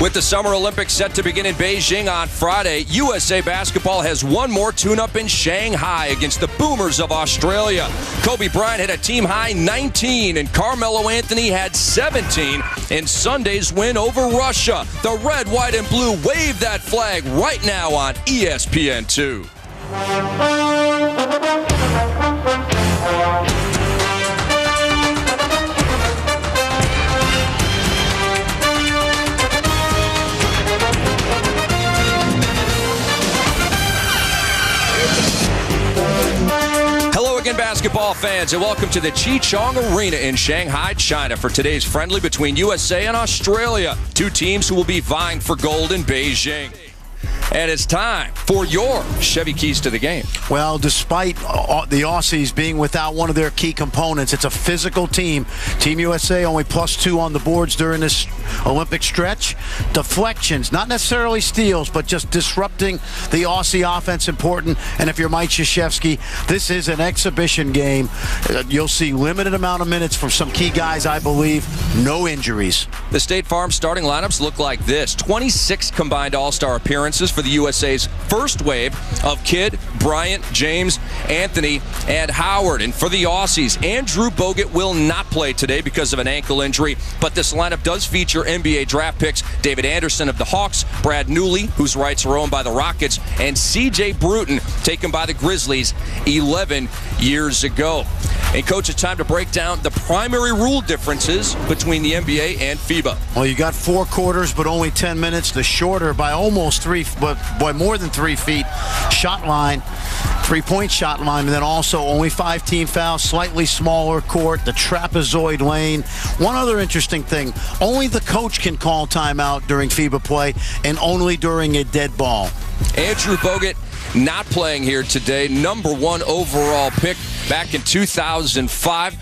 With the Summer Olympics set to begin in Beijing on Friday, USA Basketball has one more tune-up in Shanghai against the Boomers of Australia. Kobe Bryant had a team-high 19, and Carmelo Anthony had 17 in Sunday's win over Russia. The red, white, and blue wave that flag right now on ESPN2. Basketball fans, and welcome to the Chichong Arena in Shanghai, China for today's friendly between USA and Australia, two teams who will be vying for gold in Beijing. And it's time for your Chevy Keys to the game. Well, despite the Aussies being without one of their key components, it's a physical team. Team USA only +2 on the boards during this Olympic stretch. Deflections, not necessarily steals, but just disrupting the Aussie offense important. And if you're Mike Krzyzewski, this is an exhibition game. You'll see limited amount of minutes from some key guys, I believe. No injuries. The State Farm starting lineups look like this. 26 combined All-Star appearances for the USA's first wave of Kidd, Bryant, James, Anthony, and Howard. And for the Aussies, Andrew Bogut will not play today because of an ankle injury, but this lineup does feature NBA draft picks David Anderson of the Hawks, Brad Newley, whose rights are owned by the Rockets, and C.J. Bruton, taken by the Grizzlies 11 years ago. And, Coach, it's time to break down the primary rule differences between the NBA and FIBA. Well, you got 4 quarters, but only 10 minutes. The shorter by almost 3, but by more than 3 feet shot line, 3-point shot line, and then also only 5 team fouls, slightly smaller court, the trapezoid lane. One other interesting thing, only the coach can call timeout during FIBA play, and only during a dead ball. Andrew Bogut not playing here today. #1 overall pick back in 2005.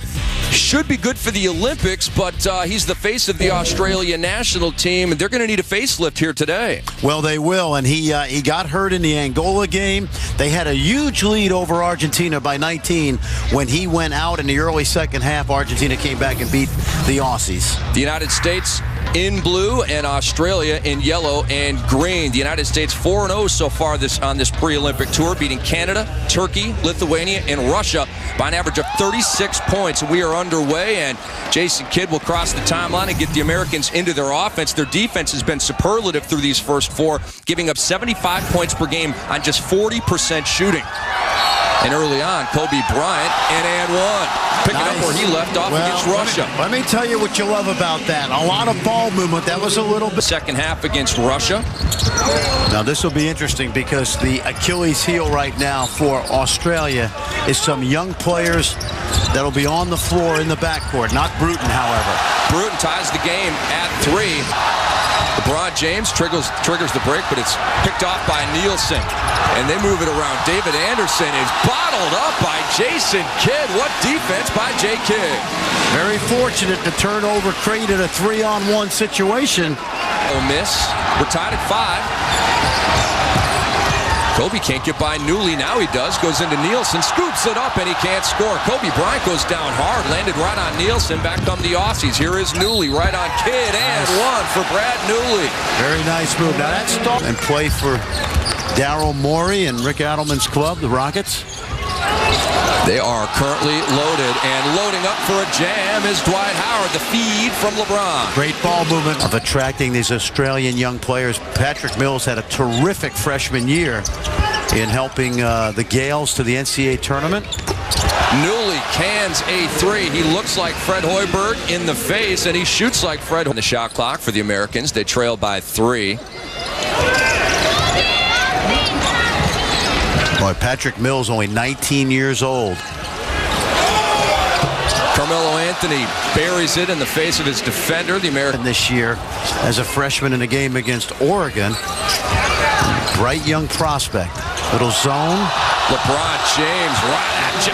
Should be good for the Olympics, but he's the face of the Australia national team, and they're going to need a facelift here today. Well, they will, and he got hurt in the Angola game. They had a huge lead over Argentina by 19. When he went out in the early second half, Argentina came back and beat the Aussies. The United States in blue and Australia in yellow and green. The United States 4-0 so far on this pre-Olympic tour, beating Canada, Turkey, Lithuania, and Russia by an average of 36 points. And we are underway, and Jason Kidd will cross the timeline and get the Americans into their offense. Their defense has been superlative through these first 4, giving up 75 points per game on just 40% shooting. And early on, Kobe Bryant and one. Picking up where he left off against Russia. Let me tell you what you love about that. A lot of ball movement. That was a little bit. Second half against Russia. Now, this will be interesting because the Achilles heel right now for Australia is some young players that'll be on the floor in the backcourt. Not Bruton, however. Bruton ties the game at 3. LeBron James triggers the break, but it's picked off by Nielsen. And they move it around. David Anderson is bottled up by Jason Kidd. What defense by J. Kidd. Very fortunate the turnover created a 3-on-1 situation. Oh, miss. We're tied at 5. Kobe can't get by Newley. Now he does. Goes into Nielsen. Scoops it up, and he can't score. Kobe Bryant goes down hard. Landed right on Nielsen. Back come the Aussies. Here is Newley right on Kidd. And 1 for Brad Newley. Very nice move. Now that's stop and play for Daryl Morey and Rick Adelman's club, the Rockets. They are currently loaded, and loading up for a jam is Dwight Howard, the feed from LeBron. Great ball movement of attracting these Australian young players. Patrick Mills had a terrific freshman year in helping the Gales to the NCAA tournament. Newley cans a 3. He looks like Fred Hoiberg in the face, and he shoots like Fred. On the shot clock for the Americans, they trail by 3. Boy, Patrick Mills only 19 years old. Carmelo Anthony buries it in the face of his defender, the American. This year, as a freshman in a game against Oregon, bright young prospect. Little zone. LeBron James right at you.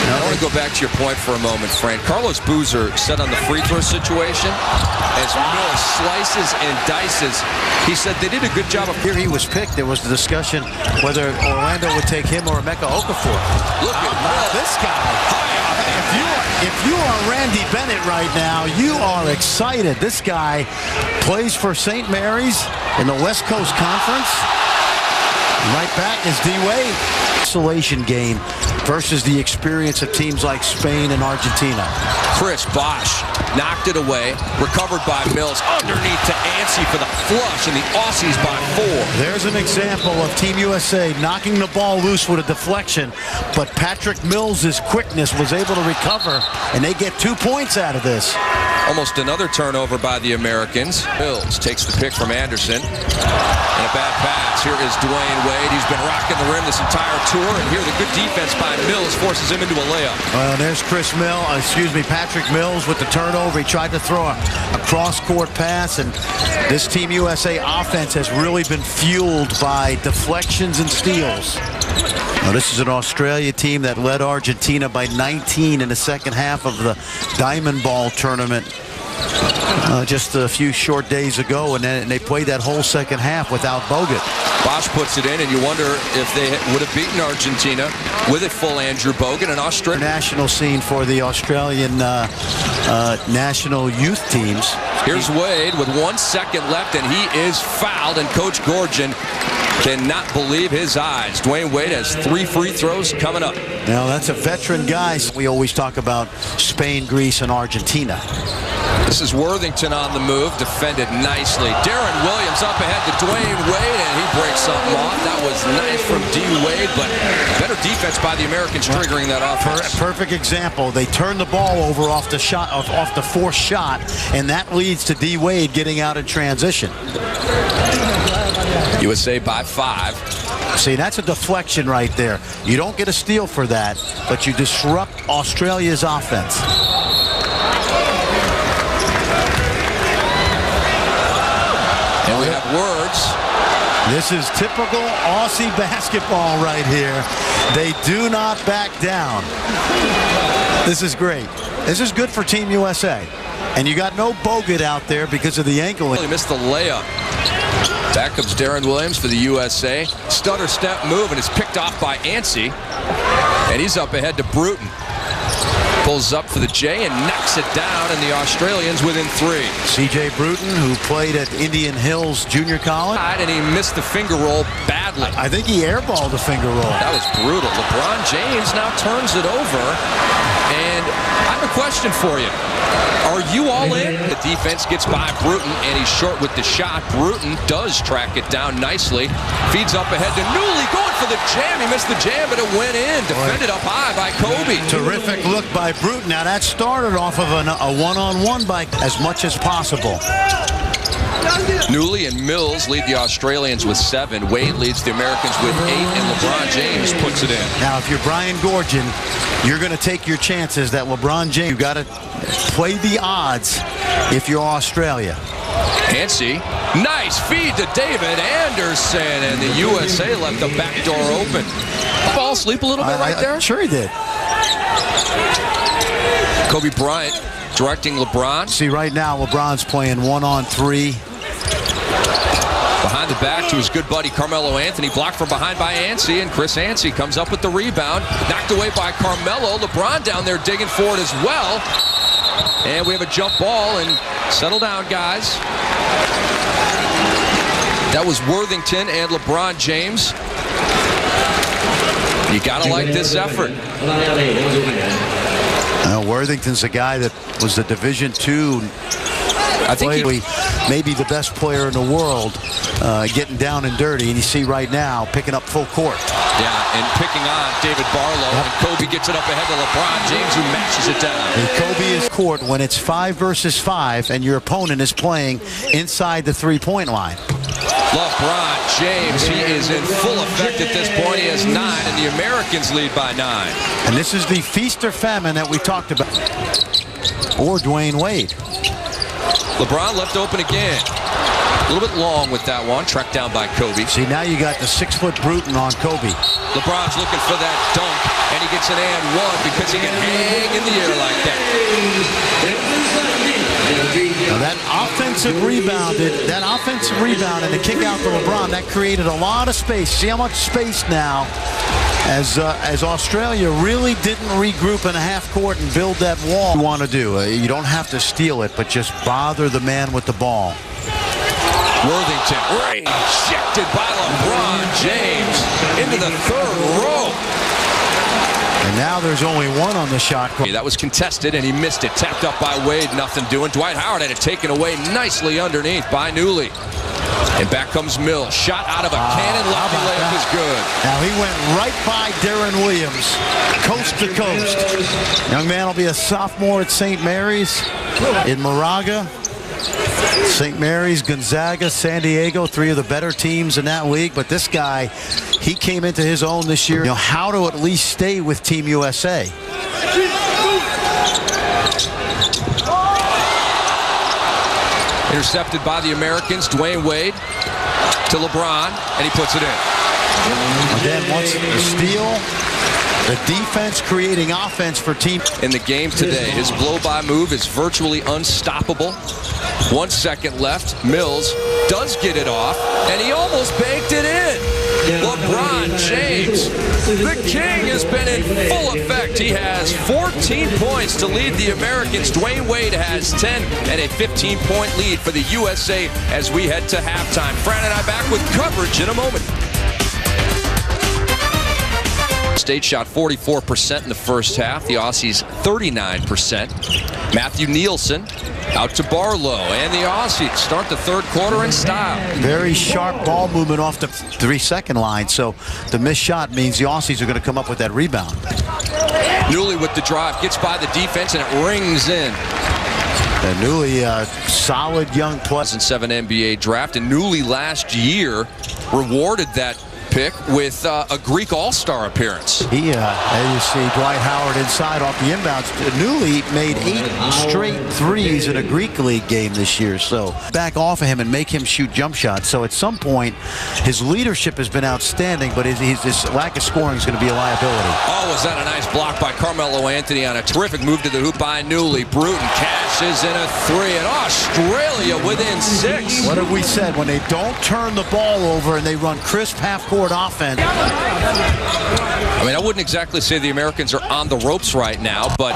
Now, I want to go back to your point for a moment, Frank. Carlos Boozer said on the free throw situation, as Mills slices and dices, he said they did a good job of... Here he was picked. There was the discussion whether Orlando would take him or Emeka Okafor. Look at Mills. This guy. If you are Randy Bennett right now, you are excited. This guy plays for St. Mary's in the West Coast Conference. Right back is D-Wade. Isolation game versus the experience of teams like Spain and Argentina. Chris Bosch knocked it away, recovered by Mills, underneath to Ansey for the flush, and the Aussies by 4. There's an example of Team USA knocking the ball loose with a deflection, but Patrick Mills' quickness was able to recover, and they get 2 points out of this. Almost another turnover by the Americans. Mills takes the pick from Anderson. And a bad pass. Here is Dwayne Wade. He's been rocking the rim this entire tour, and here the good defense by Mills forces him into a layup. Well, there's Patrick Mills with the turnover. He tried to throw a cross-court pass, and this Team USA offense has really been fueled by deflections and steals. Now, this is an Australia team that led Argentina by 19 in the second half of the Diamond Ball tournament just a few short days ago, and they played that whole second half without Bogut. Bosch puts it in, and you wonder if they would have beaten Argentina with a full Andrew Bogut and Australia. National scene for the Australian national youth teams. Here's Wade with 1 second left, and he is fouled, and Coach Gorgian cannot believe his eyes. Dwayne Wade has 3 free throws coming up. Now, that's a veteran guy. We always talk about Spain, Greece, and Argentina. This is Worthington on the move, defended nicely. Darren Williams up ahead to Dwayne Wade, and he breaks something off. That was nice from D-Wade, but better defense by the Americans triggering that offense. Perfect example. They turn the ball over off the forced shot, and that leads to D-Wade getting out in transition. USA by 5. See, that's a deflection right there. You don't get a steal for that, but you disrupt Australia's offense. And we have words. This is typical Aussie basketball right here. They do not back down. This is great. This is good for Team USA. And you got no Bogut out there because of the ankle. He missed the layup. Back comes Darren Williams for the USA. Stutter step move, and it's picked off by Ansey. And he's up ahead to Bruton. Pulls up for the J and knocks it down, and the Australians within 3. C.J. Bruton, who played at Indian Hills Junior College. And he missed the finger roll badly. I think he airballed the finger roll. That was brutal. LeBron James now turns it over. And I have a question for you. Are you all in? The defense gets by Bruton, and he's short with the shot. Bruton does track it down nicely. Feeds up ahead to Newley, going for the jam. He missed the jam, but it went in. Defended up high by Kobe. Terrific look by Bruton. Now, that started off of a one-on-one by as much as possible. Newley and Mills lead the Australians with 7. Wade leads the Americans with 8, and LeBron James puts it in. Now, if you're Brian Gorgian, you're going to take your chances that LeBron James, you got to play the odds if you're Australia. Ansey, nice feed to David Anderson, and the USA left the back door open. Ball asleep a little bit right there? Sure he did. Kobe Bryant directing LeBron. See, right now, LeBron's playing 1-on-3. Behind the back to his good buddy Carmelo Anthony. Blocked from behind by Ansey, and Chris Ansey comes up with the rebound. Knocked away by Carmelo. LeBron down there digging for it as well. And we have a jump ball, and settle down, guys. That was Worthington and LeBron James. You gotta like this effort. Worthington's a guy that was the Division II. I think maybe the best player in the world, getting down and dirty, and you see right now picking up full court. Yeah, and picking on David Barlow, and Kobe gets it up ahead to LeBron James, who mashes it down. And Kobe is court when it's 5 versus 5, and your opponent is playing inside the three-point line. LeBron James, he is in full effect at this point. He has 9, and the Americans lead by 9. And this is the feast or famine that we talked about. Or Dwayne Wade. LeBron left open again. A little bit long with that one, tracked down by Kobe. See, now you got the 6-foot Bruton on Kobe. LeBron's looking for that dunk, and he gets an and one because he can hang in the air like that. Now that offensive rebound and the kick out to LeBron, that created a lot of space. See how much space now as Australia really didn't regroup in a half court and build that wall. You want to do. You don't have to steal it, but just bother the man with the ball. Worthington rejected by LeBron James into the third row. And now there's only one on the shot clock. That was contested, and he missed it. Tapped up by Wade, nothing doing. Dwight Howard had it taken away nicely underneath by Newley. And back comes Mills. Shot out of a cannon. Lefty layup is good. Now he went right by Darren Williams, coast to coast. Young man will be a sophomore at St. Mary's in Moraga. St. Mary's, Gonzaga, San Diego, three of the better teams in that league. But this guy, he came into his own this year. You know how to at least stay with Team USA. Intercepted by the Americans. Dwayne Wade to LeBron, and he puts it in. Again, once the steal, the defense creating offense for team. In the game today, his blow-by move is virtually unstoppable. 1 second left. Mills does get it off, and he almost banked it in. LeBron James, the king, has been in full effect. He has 14 points to lead the Americans. Dwayne Wade has 10 and a 15-point lead for the USA as we head to halftime. Fran and I back with coverage in a moment. State shot 44% in the first half. The Aussies 39%. Matthew Nielsen out to Barlow, and the Aussies start the third quarter in style. Very sharp ball movement off the 3-second line, so the missed shot means the Aussies are going to come up with that rebound. Newley with the drive, gets by the defense, and it rings in. And Newley, solid young player. 2007 NBA draft, and Newley last year rewarded that pick with a Greek All-Star appearance. He, as you see, Dwight Howard inside off the inbounds. Newley made 8 straight threes in a Greek league game this year. So back off of him and make him shoot jump shots. So at some point, his leadership has been outstanding, but his lack of scoring is going to be a liability. Oh, was that a nice block by Carmelo Anthony on a terrific move to the hoop by Newley. Bruton cashes in a three, and Australia within 6. What have we said? When they don't turn the ball over and they run crisp half-court offense. I mean, I wouldn't exactly say the Americans are on the ropes right now, but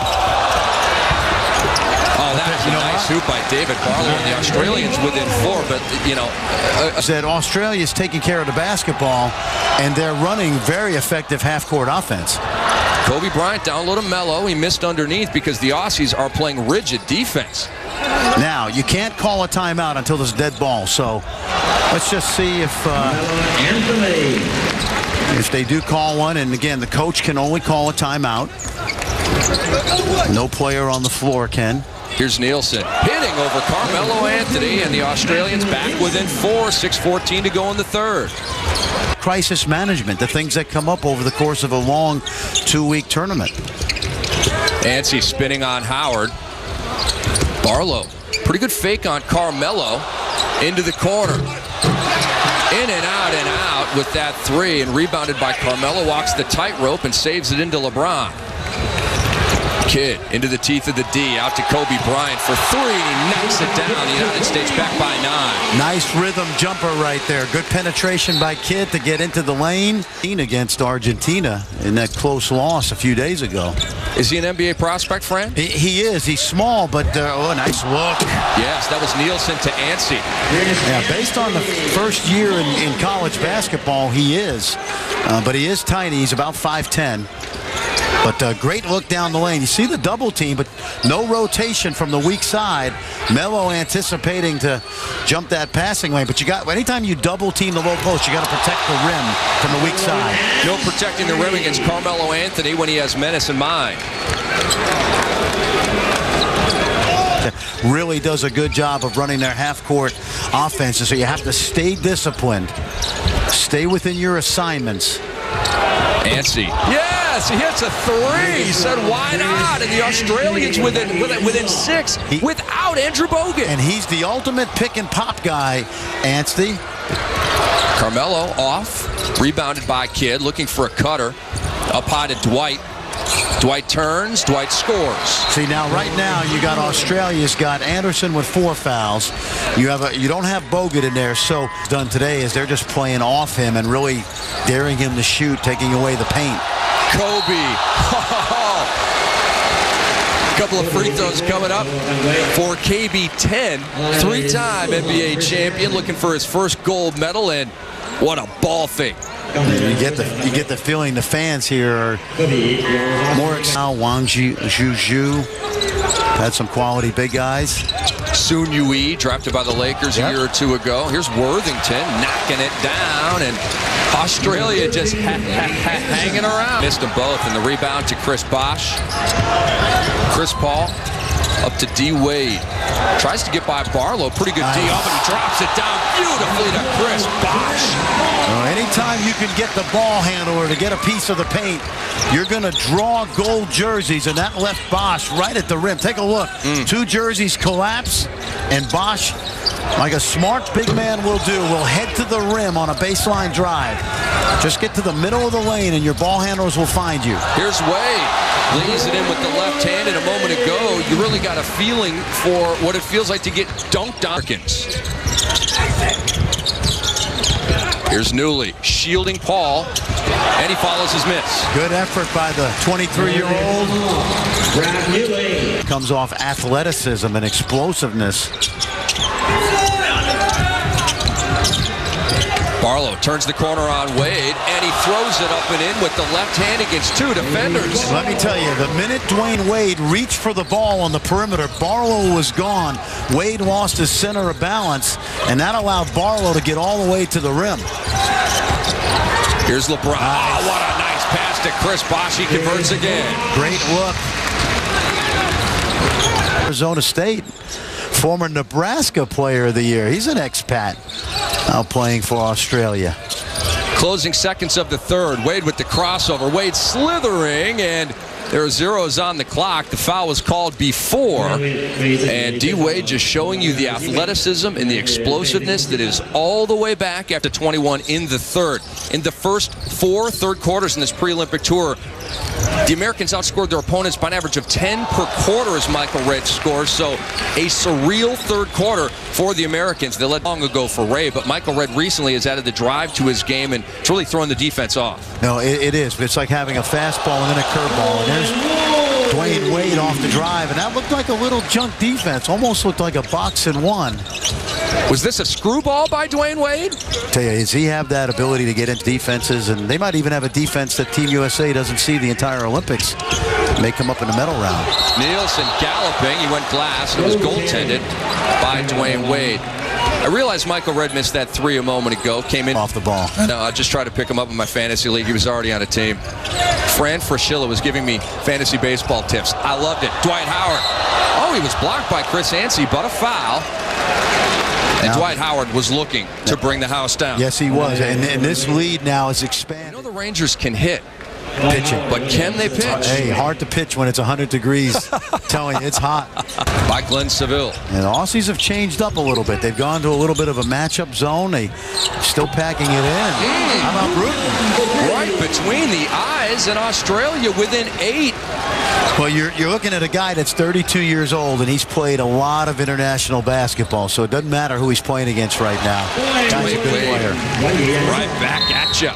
that's a nice hoop by David Barlow, and the Australians within 4. But said Australia's taking care of the basketball, and they're running very effective half-court offense. Kobe Bryant down low to Melo. He missed underneath because the Aussies are playing rigid defense. Now, you can't call a timeout until there's a dead ball, so let's just see if they do call one. And again, the coach can only call a timeout. No player on the floor can. Here's Nielsen hitting over Carmelo Anthony, and the Australians back within 4. 6:14 to go in the third. Crisis management, the things that come up over the course of a long 2-week tournament. Antsy spinning on Howard. Barlow, pretty good fake on Carmelo, into the corner. In and out with that 3, and rebounded by Carmelo, walks the tightrope and saves it into LeBron. Kidd into the teeth of the D, out to Kobe Bryant for 3, and he knocks it down. The United States back by 9. Nice rhythm jumper right there. Good penetration by Kidd to get into the lane. Against Argentina in that close loss a few days ago. Is he an NBA prospect, Fran? He is. He's small, but nice look. Yes, that was Nielsen to Antsy. Yeah, based on the first year in college basketball, he is. But he is tiny. He's about 5'10". But great look down the lane. You see the double team, but no rotation from the weak side. Melo anticipating to jump that passing lane. But anytime you double team the low post, you got to protect the rim from the weak side. No protecting the rim against Carmelo Anthony when he has menace in mind. Really does a good job of running their half-court offenses. So you have to stay disciplined. Stay within your assignments. Antsy. Yes, he hits a 3. He said, why not? And the Australians within 6 without Andrew Bogut. And he's the ultimate pick-and-pop guy, Antsy. Carmelo off. Rebounded by Kidd, looking for a cutter. Up high to Dwight. Dwight turns, Dwight scores. See, now, right now, you got Australia's got Anderson with 4 fouls. You don't have Bogut in there, so done today is they're just playing off him and really daring him to shoot, taking away the paint. Kobe. Couple of free throws coming up for KB10, 3-time NBA champion, looking for his first gold medal, and what a ball fake. You get the feeling the fans here are more excited. Wang Zhu had some quality big guys. Sun Yui, drafted by the Lakers a year or two ago. Here's Worthington knocking it down, and Australia just hanging around. Missed them both, and the rebound to Chris Bosh. Chris Paul up to D. Wade. Tries to get by Barlow. Pretty good D off, and he drops it down beautifully to Chris Bosh. Anytime you can get the ball handler to get a piece of the paint, you're going to draw gold jerseys, and that left Bosh right at the rim. Take a look. 2 jerseys collapse, and Bosh, like a smart big man will do, will head to the rim on a baseline drive. Just get to the middle of the lane, and your ball handlers will find you. Here's Wade. Lays it in with the left hand, and a moment ago, you really got a feeling for what it feels like to get dunked on. Here's Newley shielding Paul, and he follows his miss. Good effort by the 23-year-old. Comes off athleticism and explosiveness. Barlow turns the corner on Wade, and he throws it up and in with the left hand against 2 defenders. Let me tell you, the minute Dwayne Wade reached for the ball on the perimeter, Barlow was gone. Wade lost his center of balance, and that allowed Barlow to get all the way to the rim. Here's LeBron. Oh, what a nice pass to Chris Bosh. He converts again. Great look. Arizona State, former Nebraska Player of the Year. He's an expat now playing for Australia. Closing seconds of the third. Wade with the crossover. Wade slithering, and there are zeros on the clock. The foul was called before. And D. Wade just showing you the athleticism and the explosiveness that is all the way back after 21 in the third. In the first 4 third quarters in this pre-Olympic tour, the Americans outscored their opponents by an average of 10 per quarter as Michael Redd scores. So a surreal third quarter for the Americans. They led long ago for Ray, but Michael Redd recently has added the drive to his game, and it's really throwing the defense off. No, it is. It's like having a fastball and then a curveball. And there's Dwayne Wade off the drive, and that looked like a little junk defense. Almost looked like a box and one. Was this a screwball by Dwayne Wade? Tell you, does he have that ability to get into defenses? And they might even have a defense that Team USA doesn't see the entire Olympics. May come up in the medal round. Nielsen galloping. He went glass, and it was goaltended by Dwayne Wade. I realized Michael Redd missed that 3 a moment ago. Came in off the ball. No, I just tried to pick him up in my fantasy league. He was already on a team. Fran Fraschilla was giving me fantasy baseball tips. I loved it. Dwight Howard. Oh, he was blocked by Chris Anstey, but a foul. And Dwight Howard was looking to bring the house down. Yes, he was. And this lead now is expanding. You know the Rangers can hit. Pitching. But can they pitch? Hey, hard to pitch when it's 100 degrees. Telling you, it's hot. By Glenn Seville. And the Aussies have changed up a little bit. They've gone to a little bit of a matchup zone. They still packing it in. How about Bruton? Right between the eyes, and Australia within 8. Well, you're looking at a guy that's 32 years old, and he's played a lot of international basketball, so it doesn't matter who he's playing against right now. Guy's a good player. Right back at you.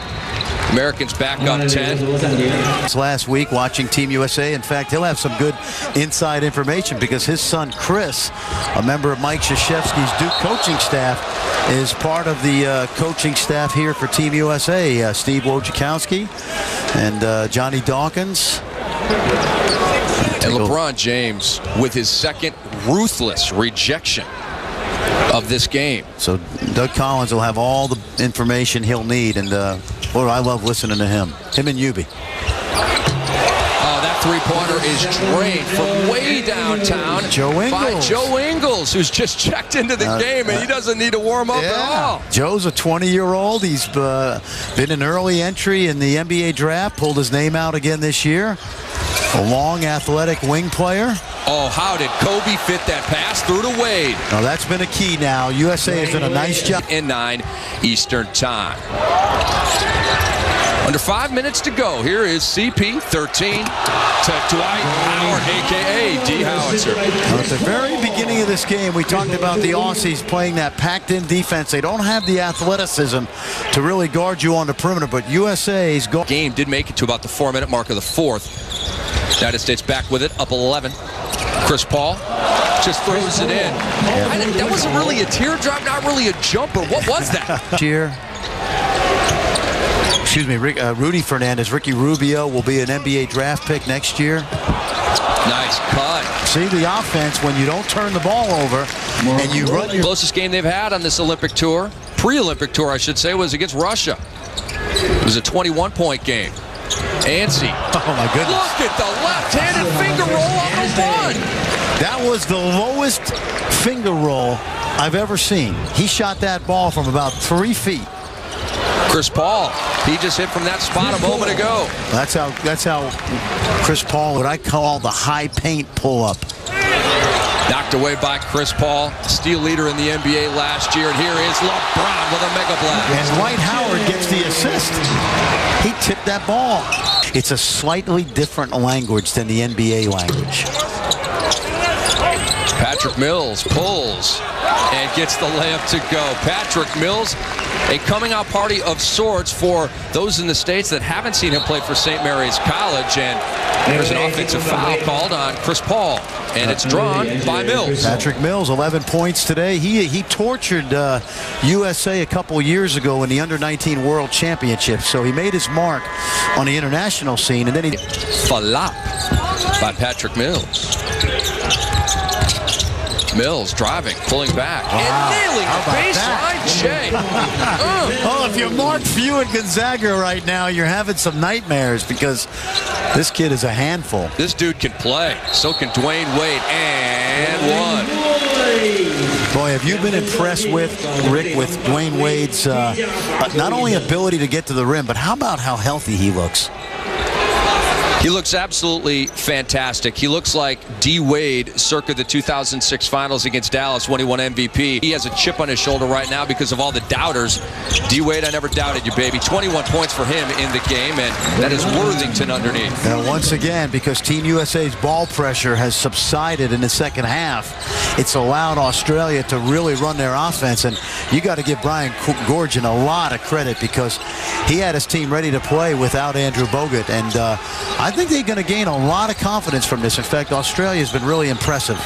Americans back up 10. Last week watching Team USA. In fact, he'll have some good inside information because his son Chris, a member of Mike Krzyzewski's Duke coaching staff, is part of the coaching staff here for Team USA. Steve Wojciechowski and Johnny Dawkins. And LeBron James with his second ruthless rejection of this game. So Doug Collins will have all the information he'll need, and boy, I love listening to him and Yubi. Oh, that three-pointer is drained from way downtown by Joe Ingles, who's just checked into the game, and he doesn't need to warm up at all. Joe's a 20-year-old. He's been an early entry in the NBA draft, pulled his name out again this year. A long, athletic wing player. Oh, how did Kobe fit that pass through to Wade? Now, that's been a key now. USA has done a nice job. In 9 Eastern time. Under 5 minutes to go. Here is CP13 to Dwight Howard, a.k.a. D. Howitzer. At the very beginning of this game, we talked about the Aussies playing that packed-in defense. They don't have the athleticism to really guard you on the perimeter, but USA's game did make it to about the 4-minute mark of the fourth. United States back with it, up 11. Chris Paul just throws it in. That wasn't really a teardrop, not really a jumper. What was that? Here. Excuse me, Rudy Fernandez. Ricky Rubio will be an NBA draft pick next year. Nice cut. See the offense when you don't turn the ball over and you run your... Closest game they've had on this Olympic tour, pre-Olympic tour I should say, was against Russia. It was a 21-point game. Ansi. Oh my goodness. Look at the left-handed finger roll on the one. That was the lowest finger roll I've ever seen. He shot that ball from about 3 feet. Chris Paul, he just hit from that spot a moment ago. That's how Chris Paul, what I call the high paint pull-up. Knocked away by Chris Paul, steal leader in the NBA last year. And here is LeBron with a mega blast. And Dwight Howard gets the assist. He tipped that ball. It's a slightly different language than the NBA language. Patrick Mills pulls and gets the layup to go. Patrick Mills, a coming-out party of sorts for those in the States that haven't seen him play for St. Mary's College. And there's an offensive foul called on Chris Paul, and it's drawn by Mills. Patrick Mills, 11 points today. He tortured USA a couple years ago in the Under-19 World Championship, so he made his mark on the international scene. And then he... Falap by Patrick Mills. Mills driving, pulling back, and nailing the baseline J. Oh, if you mark Few and Gonzaga right now, you're having some nightmares because this kid is a handful. This dude can play. So can Dwayne Wade. And one. Boy, have you been impressed with, Rick, with Dwayne Wade's not only ability to get to the rim, but how about how healthy he looks? He looks absolutely fantastic. He looks like D. Wade circa the 2006 finals against Dallas when he won MVP. He has a chip on his shoulder right now because of all the doubters. D. Wade, I never doubted you, baby. 21 points for him in the game, and that is Worthington underneath. Now, once again, because Team USA's ball pressure has subsided in the second half, it's allowed Australia to really run their offense, and you got to give Brian Goorjian a lot of credit because he had his team ready to play without Andrew Bogut, and I think they're going to gain a lot of confidence from this. In fact, Australia's been really impressive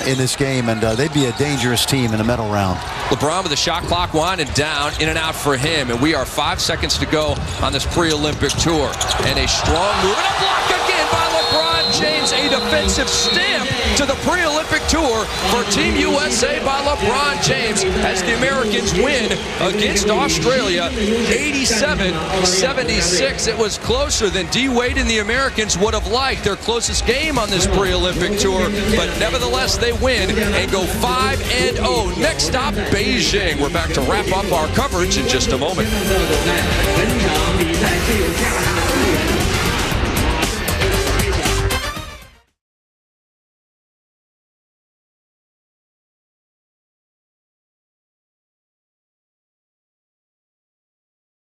in this game, and they'd be a dangerous team in the medal round. LeBron with the shot clock winding down, in and out for him, and we are 5 seconds to go on this pre-Olympic tour. And a strong move, and a block again by LeBron James, a defensive stamp to the pre-Olympic tour for Team USA by LeBron James as the Americans win against Australia 87-76. It was closer than D. Wade and the Americans would have liked. Their closest game on this pre-Olympic tour, but nevertheless they win and go 5-0. Next stop, Beijing. We're back to wrap up our coverage in just a moment.